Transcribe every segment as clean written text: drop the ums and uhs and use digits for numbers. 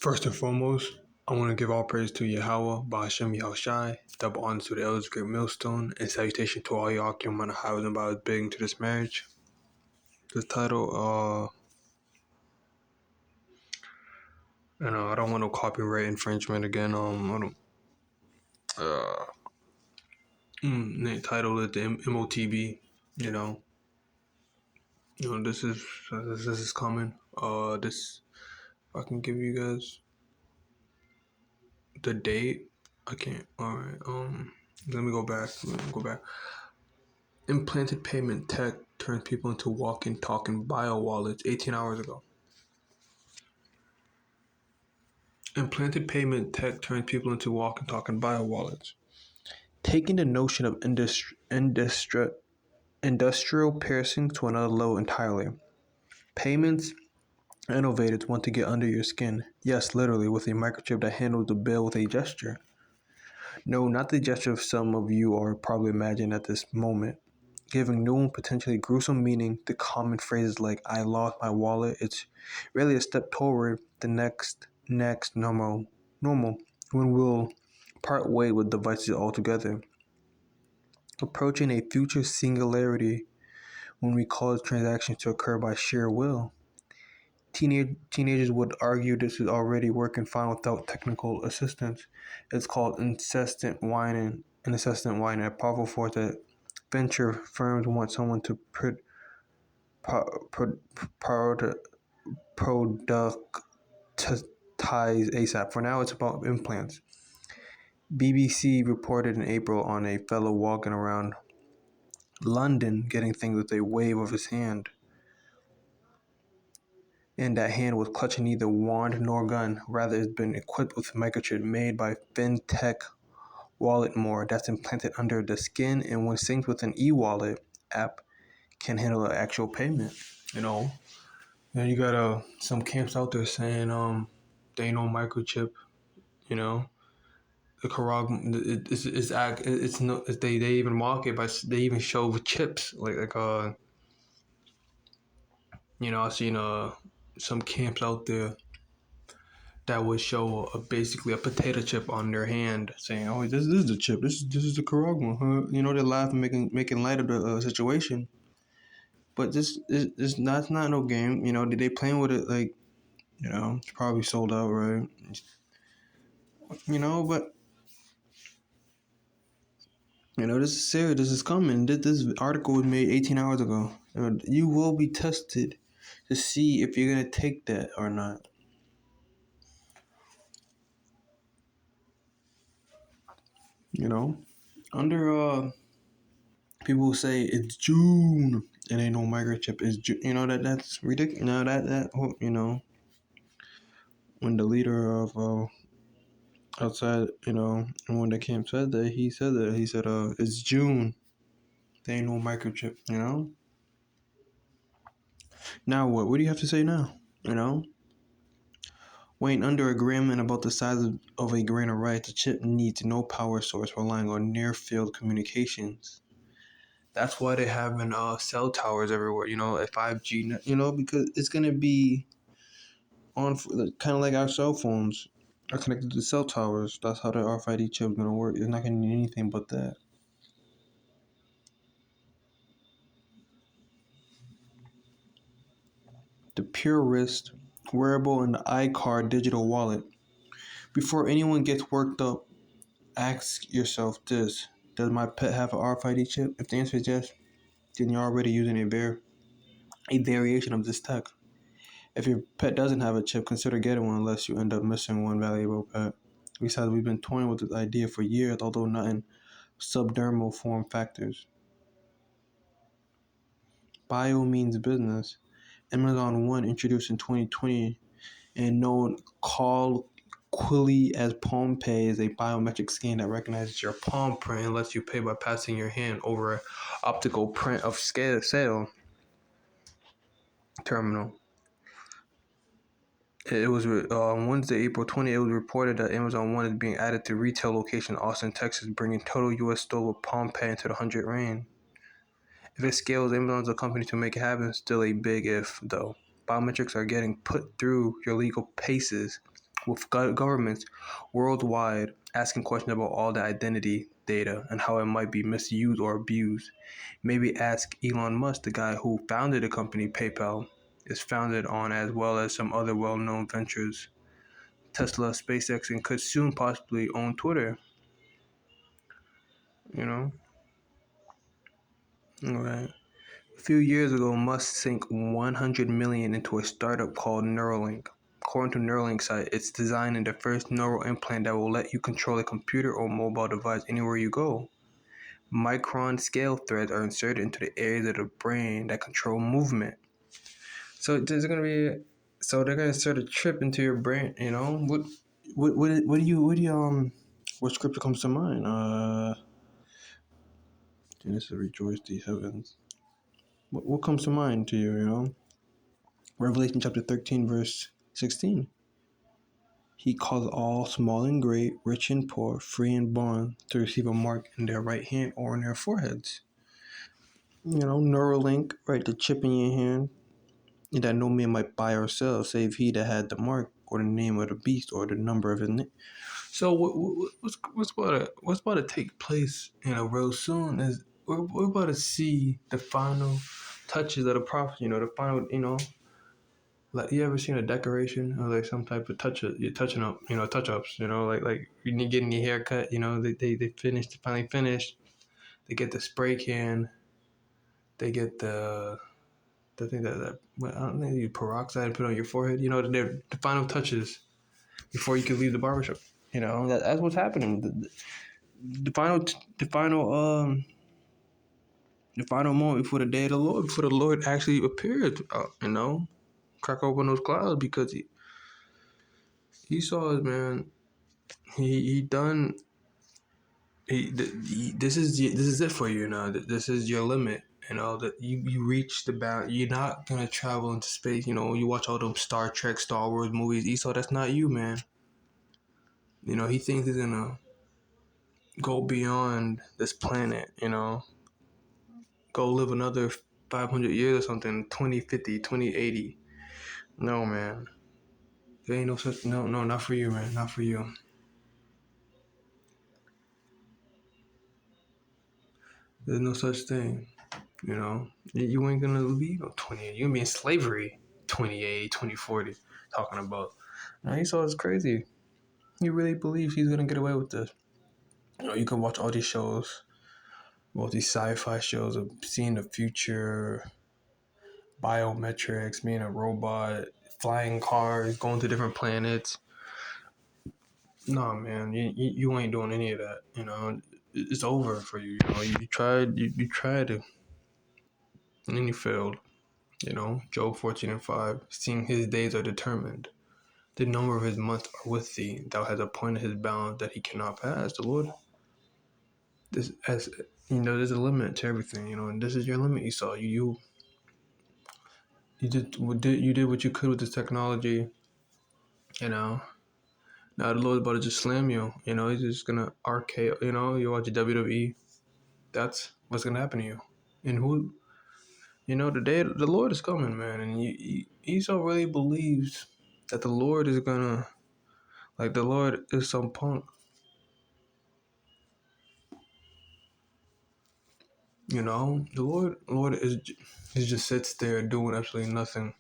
First and foremost, I want to give all praise to Yahweh, Ba'ashem Yahushai, double honor to the elders, great millstone, and salutation to all y'all, no matter how and about big into this marriage. The title, and I don't want no copyright infringement again. They titled it the MOTB. This is coming. This I can give you guys the date. I can't. All right. Let me go back. Implanted payment tech turns people into walking, talking bio wallets 18 hours ago. Implanted payment tech turns people into walking, talking bio wallets. Taking the notion of industrial piercing to another level entirely. Payments innovators want to get under your skin. Yes, literally, with a microchip that handles the bill with a gesture. No, not the gesture some of you are probably imagining at this moment. Giving new and potentially gruesome meaning to common phrases like "I lost my wallet." It's really a step toward the next normal when we'll part way with devices altogether. Approaching a future singularity when we cause transactions to occur by sheer will. Teenagers would argue this is already working fine without technical assistance. It's called incessant whining, a powerful force that venture firms want someone to productize ASAP. For now, it's about implants. BBC reported in April on a fellow walking around London getting things with a wave of his hand. And that hand was clutching neither wand nor gun. Rather, it's been equipped with a microchip made by FinTech Walletmore that's implanted under the skin, and when synced with an e-wallet app, can handle an actual payment. And you got some camps out there saying they ain't no microchip. The Karag it's no they even market by they even show chips I seen some camps out there that would show basically a potato chip on their hand, saying, "Oh, this is the chip. This is the Karagma." Huh? They're laughing, making light of the situation. But this not no game. They playing with it like, it's probably sold out, right? But this is serious. This is coming. This article was made 18 hours ago. You will be tested to see if you're gonna take that or not. Under people say it's June and ain't no microchip. It's June. That's ridiculous. When the leader of outside, and when the camp said that, he said it's June. There ain't no microchip. Now what? What do you have to say now? Weighing under a gram and about the size of a grain of rice, the chip needs no power source, relying on near-field communications. That's why they're having cell towers everywhere. At 5G. Because it's gonna be on kind of like our cell phones are connected to cell towers. That's how the RFID chip is gonna work. It's not gonna need anything but that. The Pure Wrist wearable and the iCard digital wallet. Before anyone gets worked up, ask yourself this: does my pet have an RFID chip? If the answer is yes, then you're already using a variation of this tech. If your pet doesn't have a chip, consider getting one unless you end up missing one valuable pet. Besides, we've been toying with this idea for years, although not in subdermal form factors. Bio means business. Amazon One, introduced in 2020 and known colloquially as Palm Pay, is a biometric scan that recognizes your palm print and lets you pay by passing your hand over an optical print of sale terminal. It was on Wednesday, April 20th, it was reported that Amazon One is being added to retail location in Austin, Texas, bringing total U.S. store with Palm Pay into the 100 range. If it scales, Amazon's a company to make it happen. Still a big if, though. Biometrics are getting put through your legal paces with governments worldwide asking questions about all the identity data and how it might be misused or abused. Maybe ask Elon Musk, the guy who founded the company PayPal is founded on, as well as some other well-known ventures. Tesla, SpaceX, and could soon possibly own Twitter. You know, all right. A few years ago, Musk sank 100 million into a startup called Neuralink. According to Neuralink site, it's designing the first neural implant that will let you control a computer or mobile device anywhere you go. Micron scale threads are inserted into the areas of the brain that control movement. So there's gonna be, so they're gonna insert a chip into your brain. You know what scripture comes to mind? Genesis rejoice the heavens. What comes to mind to you? You know, Revelation chapter 13 verse 16. He calls all small and great, rich and poor, free and bond to receive a mark in their right hand or in their foreheads. You know, Neuralink, right, the chip in your hand, that no man might buy or sell, save he that had the mark or the name of the beast or the number of his name. So what's about to take place, you know, real soon is we're about to see the final touches of the prophet. You know, the final, you know, like you ever seen a decoration or like some type of you're touching up, you know, touch ups. You know, like you need getting your hair cut. You know, they finally finished. They get the spray can. They get the thing that I don't think you peroxide and put on your forehead. You know, they're the final touches before you can leave the barbershop. You know, that's what's happening. The final moment before the day of the Lord, before the Lord actually appeared. You know, crack open those clouds because he saw us, man. He done. This is it for you now. This is your limit. You know that you reach the bound. You're not gonna travel into space. You know, you watch all those Star Trek, Star Wars movies. Esau, that's not you, man. You know, he thinks he's gonna go beyond this planet. You know, go live another 500 years or something. 2050, 2080. No, man. There ain't no such. No, not for you, man. Not for you. There's no such thing. You know, you ain't gonna leave no 28. You're gonna be in slavery 28, 2040. Talking about. Now, Esau is crazy. He really believes he's gonna get away with this. You know, you can watch all these shows, all these sci-fi shows of seeing the future, biometrics, being a robot, flying cars, going to different planets. No, man, you ain't doing any of that. You know, it's over for you. You know, you tried to, and then you failed. You know, Job 14:5, seeing his days are determined. The number of his months are with thee. Thou hast appointed his bounds that he cannot pass. The Lord, this as you know, there's a limit to everything. You know, and this is your limit. Esau. You did what you could with this technology. You know, now the Lord's about to just slam you. You know, he's just gonna RKO. You know, you watch WWE. That's what's gonna happen to you. And who, you know, the day the Lord is coming, man. And Esau really believes that the Lord is gonna, like, the Lord is some punk. You know, the Lord is he just sits there doing absolutely nothing.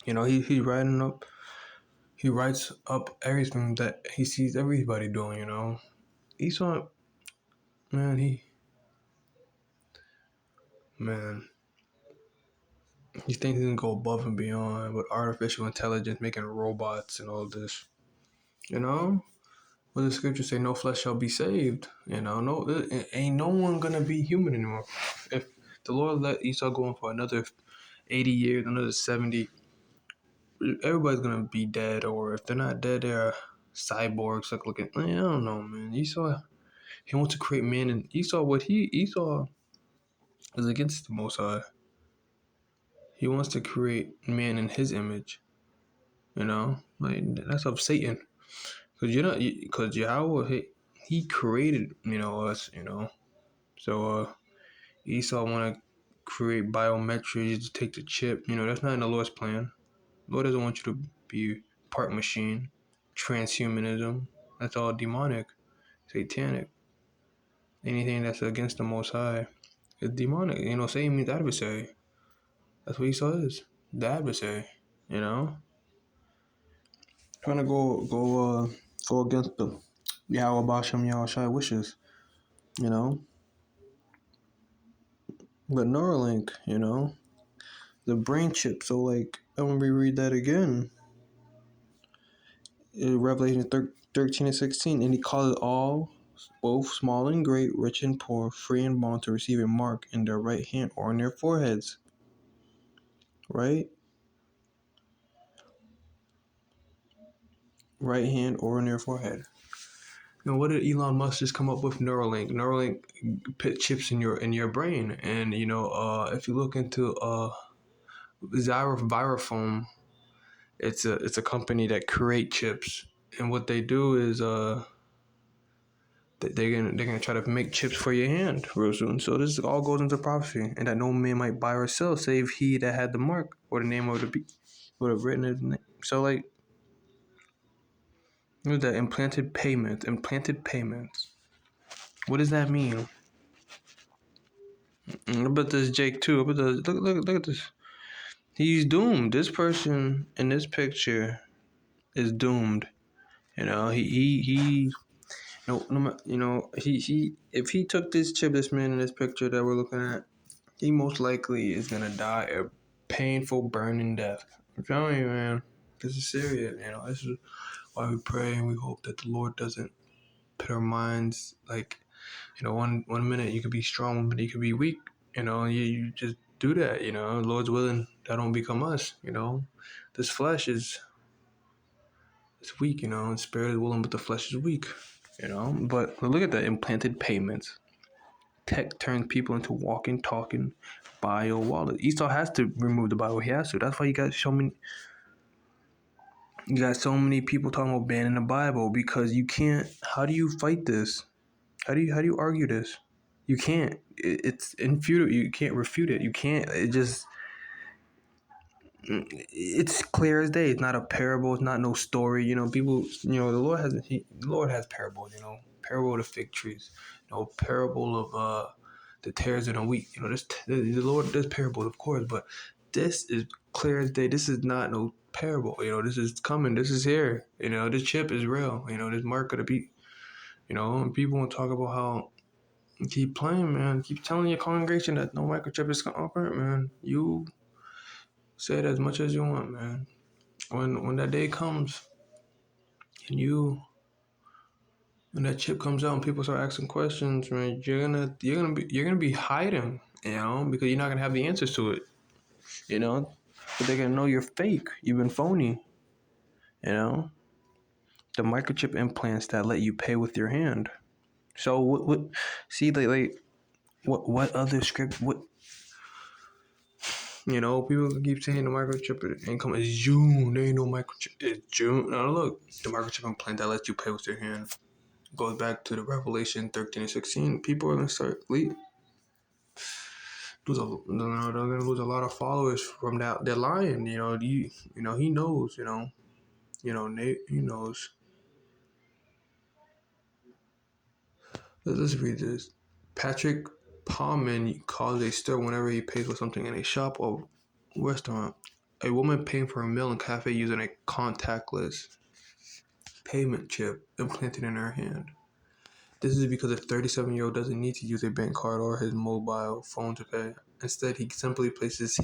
You know, he writes up everything that he sees everybody doing. You know, Esau, man, man, he thinks he can go above and beyond with artificial intelligence, making robots and all this. You know, what the scriptures say, no flesh shall be saved. You know, ain't no one gonna be human anymore. If the Lord let Esau go on for another 80 years, another 70, everybody's gonna be dead, or if they're not dead, they're cyborgs. Like looking, I don't know, man. Esau, he wants to create man, and Esau is against the Most High. He wants to create man in his image. You know, like that's of Satan, because because Yahweh he created us. You know, so Esau want to create biometrics to take the chip. You know, that's not in the Lord's plan. The Lord doesn't want you to be part machine. transhumanism. That's all demonic, satanic. Anything that's against the Most High is demonic. Satan means adversary. That's what Esau is, the adversary. Trying to go against the Yahweh Bashem Yahushai wishes. You know, but Neuralink. The brain chip. So like, I'm gonna reread that again. Revelation 13 and 16, and he called all, both small and great, rich and poor, free and bond, to receive a mark in their right hand or on their foreheads. Right? Right hand or on their forehead. Now, what did Elon Musk just come up with? Neuralink. Neuralink put chips in your brain, and if you look into Zyrofoam, it's a company that create chips, and what they do is they're gonna try to make chips for your hand real soon. So this all goes into prophecy, and that no man might buy or sell save he that had the mark or the name of the beast would have written his name. So like, what is that? Implanted payments. What does that mean? About this Jake too. About this, look at this. He's doomed. This person in this picture is doomed. He he if he took this man in this picture that we're looking at, he most likely is gonna die a painful burning death. I'm telling you, man, this is serious. This is why we pray and we hope that the Lord doesn't put our minds like, one minute you could be strong, 1 minute you could be weak. You just do that. Lord's willing, that don't become us. This flesh is weak. And spirit is willing, but the flesh is weak. But look at the implanted payments. Tech turns people into walking, talking bio wallet. Esau has to remove the Bible. He has to. That's why you got so many people talking about banning the Bible, because you can't. How do you fight this? How do you argue this? You can't. It's infutile. You can't refute it. You can't. It's clear as day. It's not a parable. It's not no story. People. The Lord has parables. Parable of the fig trees. Parable of the tares in a wheat. The Lord does parables, of course, but this is clear as day. This is not no parable. This is coming. This is here. This chip is real. This mark of the beast. And people want to talk about how. Keep playing, man. Keep telling your congregation that no microchip is gonna operate, man. You say it as much as you want, man. When that day comes, and that chip comes out and people start asking questions, man, you're gonna be hiding, because you're not gonna have the answers to it, But they're gonna know you're fake. You've been phony, The microchip implants that let you pay with your hand. So what? See, like what other script? What? People keep saying the microchip income is June. There ain't no microchip. It's June. Now look, the microchip implant that lets you pay with your hand goes back to the Revelation 13 and 16. People are gonna start they're gonna lose a lot of followers from that. They're lying. He knows. Nate, he knows. Let's read this. Patrick Palman calls a stir whenever he pays for something in a shop or restaurant. A woman paying for a meal in a cafe using a contactless payment chip implanted in her hand. This is because a 37-year-old doesn't need to use a bank card or his mobile phone to pay. Instead, he simply places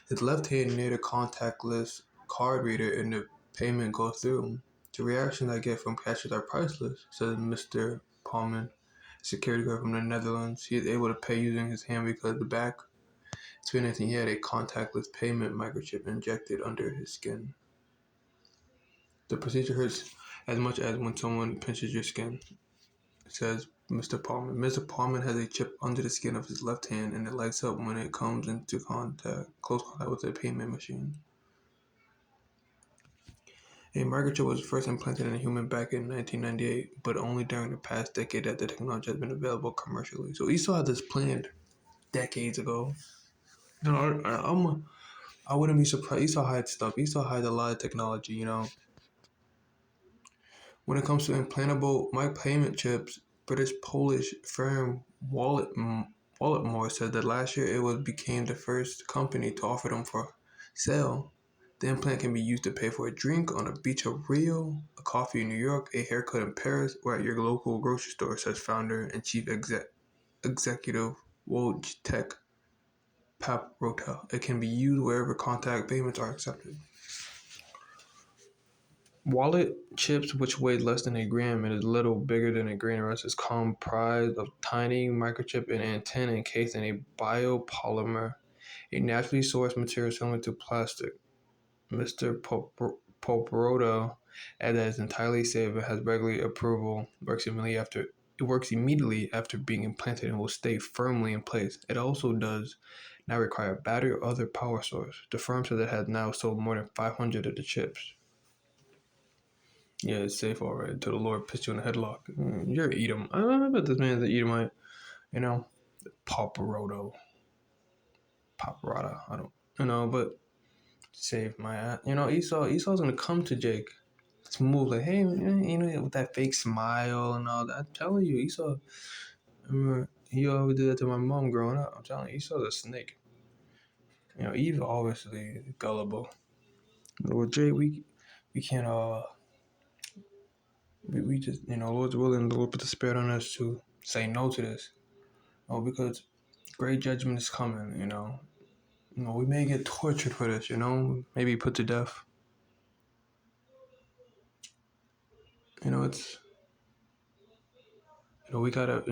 his left hand near the contactless card reader and the payment goes through. The reactions I get from cashiers are priceless, says Mr. Palman, security guard from the Netherlands. He is able to pay using his hand because the back experience he had a contactless payment microchip injected under his skin. The procedure hurts as much as when someone pinches your skin, says Mr. Palman. Mr. Palman has a chip under the skin of his left hand, and it lights up when it comes into close contact with the payment machine. A microchip was first implanted in a human back in 1998, but only during the past decade that the technology has been available commercially. So Esau had this planned decades ago. I wouldn't be surprised. Esau hides stuff. Esau hides a lot of technology, When it comes to implantable payment chips, British Polish firm Walletmore said that last year became the first company to offer them for sale. The implant can be used to pay for a drink on a beach of Rio, a coffee in New York, a haircut in Paris, or at your local grocery store, says founder and chief executive Wojtek Paprota. It can be used wherever contact payments are accepted. Wallet chips, which weigh less than a gram and is little bigger than a grain of rice, is comprised of tiny microchip and antenna encased in a biopolymer, a naturally sourced material similar to plastic. Mr. Poperoto added that it's entirely safe and has regulatory approval. It works immediately after being implanted and will stay firmly in place. It also does not require a battery or other power source. The firm said it has now sold more than 500 of the chips. Yeah, it's safe already until the Lord puts you in a headlock. You're an Edom. I bet this man's an Edomite. You know, Paparotta. I don't, but save my ass. Esau's gonna come to Jake. Smooth, like, hey, with that fake smile and all that. I'm telling you, Esau. I remember he always did that to my mom growing up. I'm telling you, Esau's a snake. Eve obviously gullible. With Jake, we can't we just, Lord's willing, the Lord put the spirit on us to say no to this. Because great judgment is coming, we may get tortured for this, maybe put to death. It's, we gotta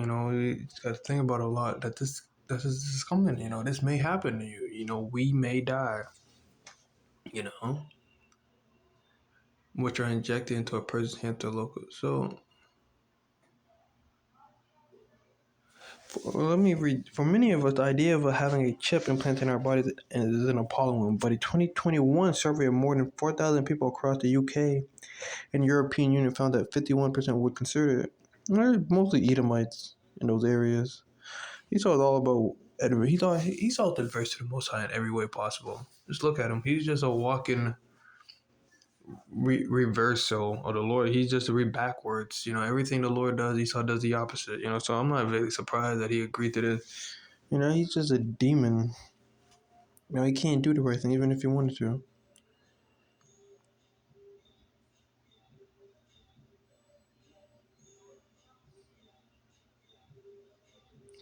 think about a lot that this is coming, this may happen to you, we may die, which are injected into a person's hand local. So, let me read. For many of us, the idea of having a chip implanted in our bodies is an appalling one. But a 2021 survey of more than 4,000 people across the UK and European Union found that 51% would consider it. They're mostly Edomites in those areas. Esau is all about Edward. Esau adverse to the Most High in every way possible. Just look at him. He's just a walking reversal of the Lord. He's just a backwards. Everything the Lord does, Esau does the opposite. So I'm not really surprised that he agreed to this. He's just a demon. He can't do the right thing even if he wanted to.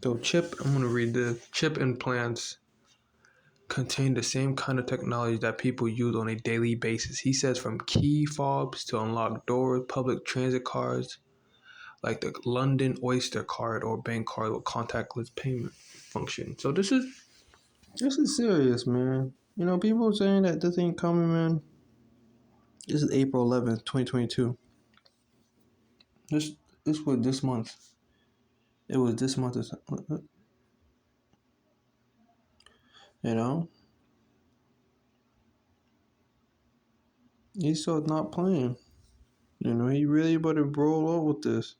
So I'm going to read this. Chip implants contain the same kind of technology that people use on a daily basis. He says from key fobs to unlock doors, public transit cards, like the London Oyster card or bank card with contactless payment function. So this is serious, man. People saying that this ain't coming, man. This is April 11th, 2022. This was this month. It was this month or something. Esau's not playing. He really better roll out with this.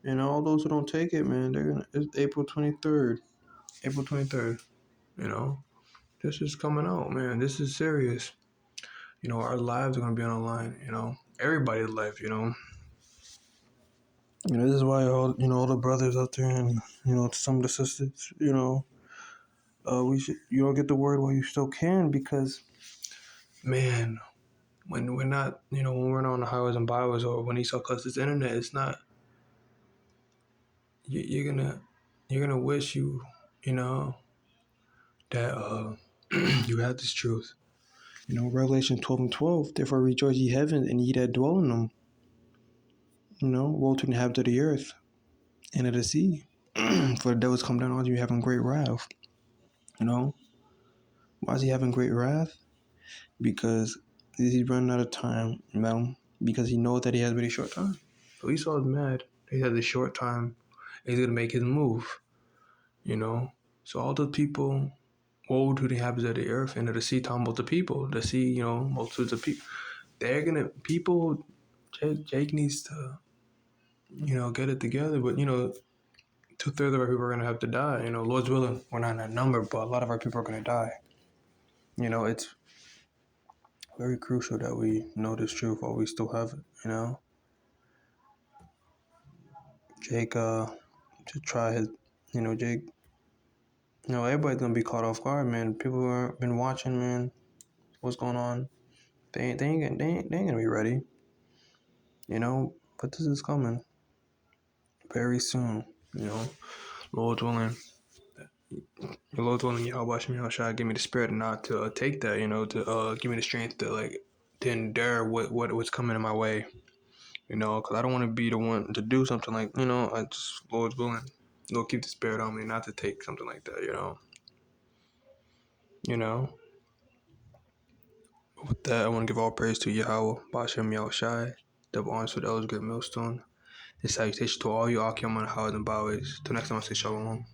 All those who don't take it, man, it's April 23rd. April 23rd. This is coming out, man. This is serious. Our lives are going to be on the line, everybody's life, this is why all the brothers out there and, some of the sisters, we should, get the word while you still can, because, man, when we're not, when we're not on the highways and byways, or when Esau cuts this internet, it's not, you're gonna wish that you had this truth. Revelation 12:12. Therefore rejoice ye heavens and ye that dwell in them. Woe to the inhabitants of the earth and of the sea. For the devils come down on you having great wrath. Why is he having great wrath? Because he's running out of time, because he knows that he has a very short time. So Esau is mad. He has a short time. He's gonna make his move. So all the people, woe to the inhabitants of the earth and of the sea, talking about the people. The sea, multitudes of people. Jake needs to, get it together. But, 2/3 of our people are going to have to die. Lord's willing, we're not in that number, but a lot of our people are going to die. It's very crucial that we know this truth while we still have it, Jake to try his, Jake. Everybody's gonna be caught off guard, man. People who have been watching, man. What's going on? They ain't gonna be ready, But this is coming very soon, Lord willing. Lord willing, Yahweh Shem Yahushua give me the spirit not to take that, to give me the strength to endure what's coming in my way, because I don't want to be the one to do something like, I just, Lord's willing, Lord keep the spirit on me not to take something like that, you know. With that, I want to give all praise to Yahweh, Bashem Yahushai, double honors for the elders, great millstone. And salutation to all you Akim and Howard and Bowers. Till next time, I say shalom.